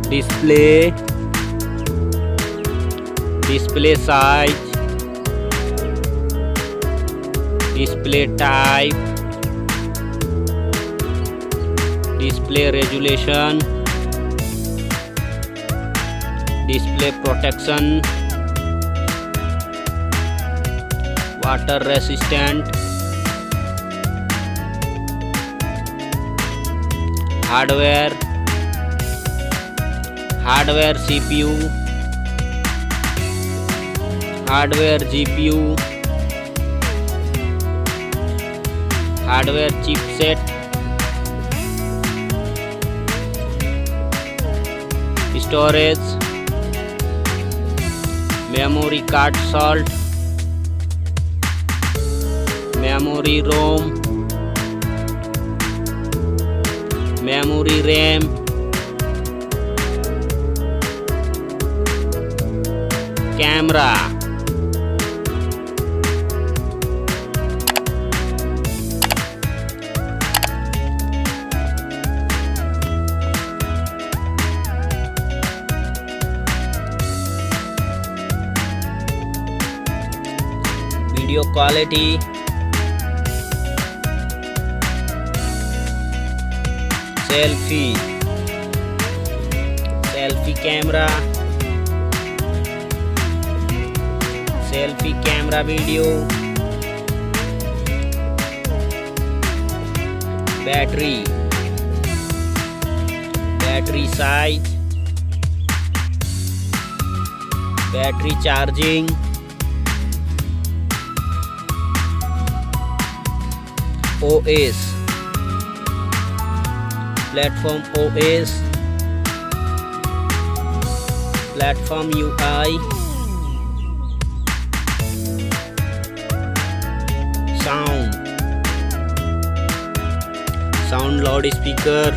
display, display size, display type, display resolution, display protection, water resistant, hardware CPU, hardware GPU, hardware chipset, storage, memory card slot, memory ROM, memory RAM, camera, video quality, selfie camera, selfie camera video, battery size, battery charging, OS, platform OS, platform UI, sound loudspeaker,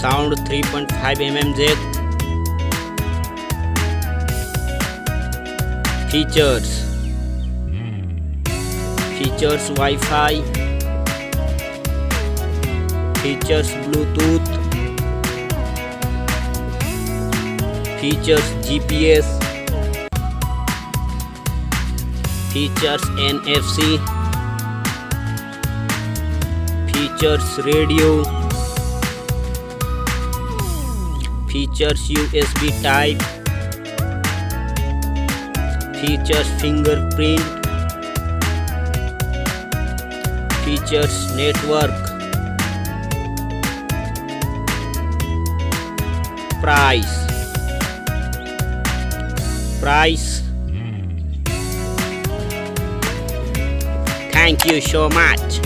sound 3.5 mm jack, features Wi-Fi, features Bluetooth, features GPS, features NFC, features radio, features USB type, features fingerprint, features network, price. Thank you so much.